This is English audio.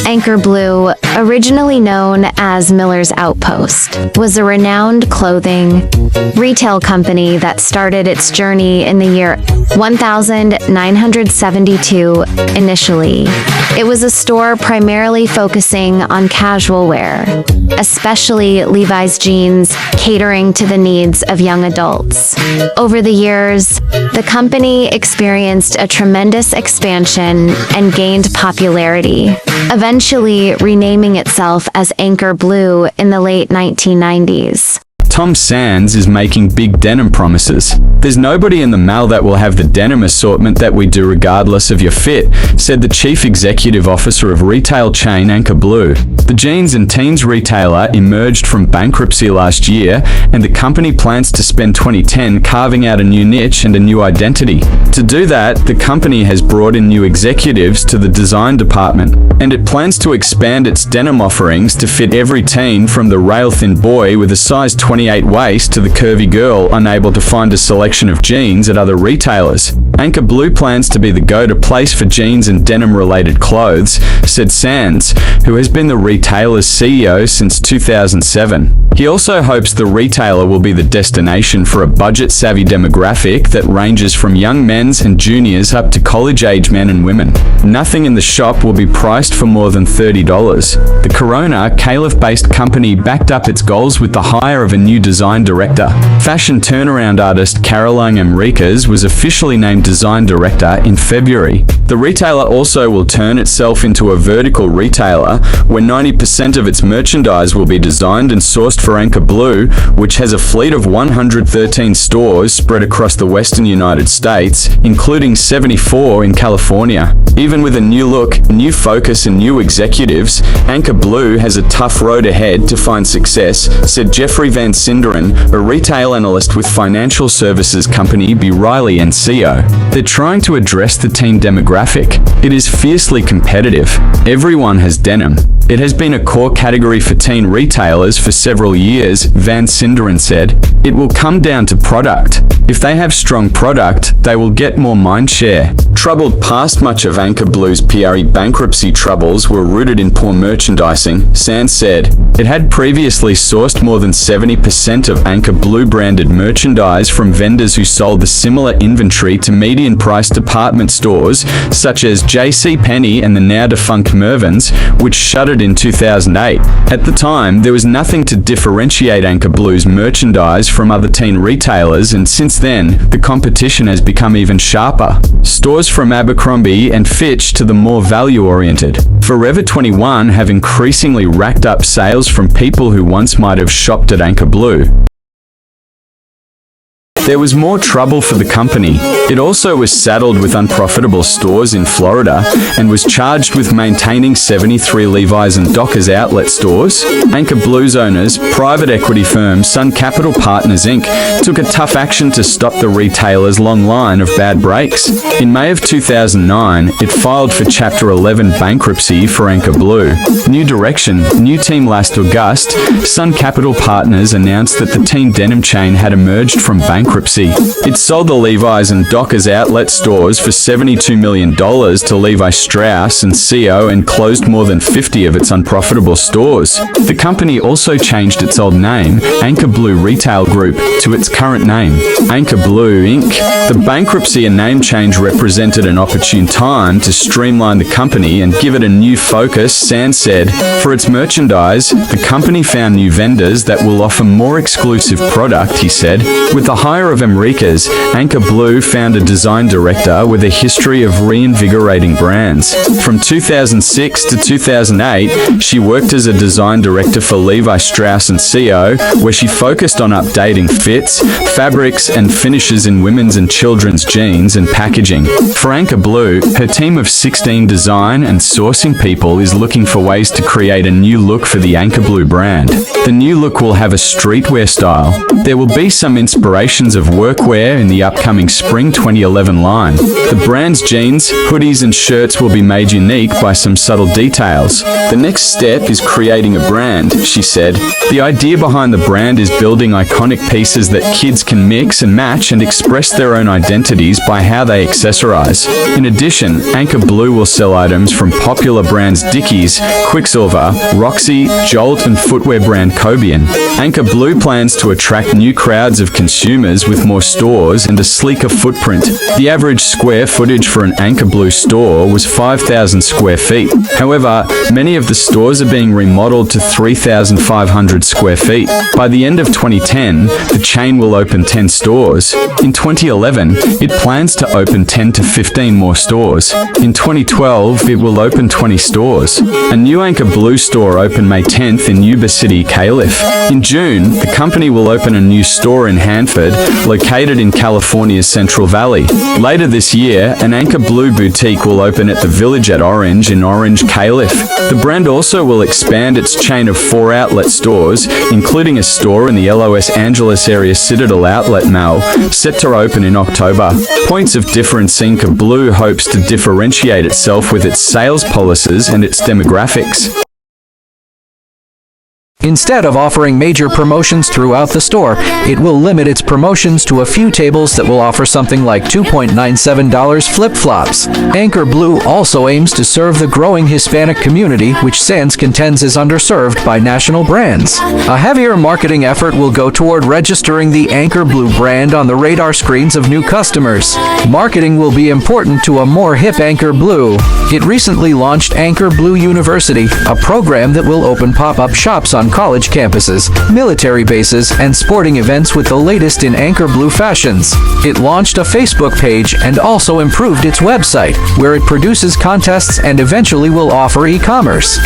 Anchor Blue, originally known as Miller's Outpost, was a renowned clothing retail company that started its journey in the year 1972 initially. It was a store primarily focusing on casual wear, especially Levi's jeans, catering to the needs of young adults. Over the years, the company experienced a tremendous expansion and gained popularity, eventually renaming itself as Anchor Blue in the late 1990s. Tom Sands is making big denim promises. There's nobody in the mall that will have the denim assortment that we do regardless of your fit, said the chief executive officer of retail chain Anchor Blue. The jeans and teens retailer emerged from bankruptcy last year, and the company plans to spend 2010 carving out a new niche and a new identity. To do that, the company has brought in new executives to the design department, and it plans to expand its denim offerings to fit every teen from the rail-thin boy with a size 28 waist to the curvy girl unable to find a selection of jeans at other retailers. Anchor Blue plans to be the go-to place for jeans and denim-related clothes, said Sands, who has been the retailer's CEO since 2007. He also hopes the retailer will be the destination for a budget-savvy demographic that ranges from young men's and juniors up to college-age men and women. Nothing in the shop will be priced for more than $30. The Corona, Caliph-based company backed up its goals with the hire of a new design director. Fashion turnaround artist Caroline Enriquez was officially named design director in February. The retailer also will turn itself into a vertical retailer where 90% of its merchandise will be designed and sourced for Anchor Blue, which has a fleet of 113 stores spread across the western United States, including 74 in California. Even with a new look, new focus, and new executives, Anchor Blue has a tough road ahead to find success, said Jeffrey Van Sinderen, a retail analyst with financial services company B. Riley & Co. They're trying to address the teen demographic. It is fiercely competitive. Everyone has denim. It has been a core category for teen retailers for several years, Van Sinderen said. It will come down to product. If they have strong product, they will get more mind share. Troubled past much of Anchor Blue's PRE bankruptcy troubles were rooted in poor merchandising, Sands said. It had previously sourced more than 70% of Anchor Blue branded merchandise from vendors who sold the similar inventory to median-priced department stores such as JCPenney and the now-defunct Mervyn's, which shuttered in 2008. At the time, there was nothing to differentiate Anchor Blue's merchandise from other teen retailers, and since then, the competition has become even sharper. Stores from Abercrombie and Fitch to the more value-oriented Forever 21 have increasingly racked up sales from people who once might have shopped at Anchor Blue. There was more trouble for the company. It also was saddled with unprofitable stores in Florida and was charged with maintaining 73 Levi's and Dockers outlet stores. Anchor Blue's owners, private equity firm Sun Capital Partners Inc., took a tough action to stop the retailer's long line of bad breaks. In May of 2009, it filed for Chapter 11 bankruptcy for Anchor Blue. New direction, new team last August, Sun Capital Partners announced that the teen denim chain had emerged from bankruptcy. It sold the Levi's and Dockers outlet stores for $72 million to Levi Strauss & Co. and closed more than 50 of its unprofitable stores. The company also changed its old name, Anchor Blue Retail Group, to its current name, Anchor Blue Inc. The bankruptcy and name change represented an opportune time to streamline the company and give it a new focus, Sands said. For its merchandise, the company found new vendors that will offer more exclusive product, he said. With the hire of Enriquez, Anchor Blue found a design director with a history of reinvigorating brands. From 2006 to 2008, she worked as a design director for Levi Strauss & Co., where she focused on updating fits, fabrics, and finishes in women's and children's jeans and packaging. For Anchor Blue, her team of 16 design and sourcing people is looking for ways to create a new look for the Anchor Blue brand. The new look will have a streetwear style. There will be some inspirations collections of workwear in the upcoming Spring 2011 line. The brand's jeans, hoodies and shirts will be made unique by some subtle details. The next step is creating a brand, she said. The idea behind the brand is building iconic pieces that kids can mix and match and express their own identities by how they accessorize. In addition, Anchor Blue will sell items from popular brands Dickies, Quiksilver, Roxy, Jolt and footwear brand Cobian. Anchor Blue plans to attract new crowds of consumers with more stores and a sleeker footprint. The average square footage for an Anchor Blue store was 5,000 square feet. However, many of the stores are being remodeled to 3,500 square feet. By the end of 2010, the chain will open 10 stores. In 2011, it plans to open 10 to 15 more stores. In 2012, it will open 20 stores. A new Anchor Blue store opened May 10th in Yuba City, Calif. In June, the company will open a new store in Hanford, located in California's Central Valley. Later this year, an Anchor Blue boutique will open at the Village at Orange in Orange, Calif. The brand also will expand its chain of 4 outlet stores, including a store in the Los Angeles area Citadel Outlet Mall, set to open in October. Points of difference: Anchor Blue hopes to differentiate itself with its sales policies and its demographics. Instead of offering major promotions throughout the store, it will limit its promotions to a few tables that will offer something like $2.97 flip-flops. Anchor Blue also aims to serve the growing Hispanic community, which Sands contends is underserved by national brands. A heavier marketing effort will go toward registering the Anchor Blue brand on the radar screens of new customers. Marketing will be important to a more hip Anchor Blue. It recently launched Anchor Blue University, a program that will open pop-up shops on college campuses, military bases, and sporting events with the latest in Anchor Blue fashions. It launched a Facebook page and also improved its website, where it produces contests and eventually will offer e-commerce.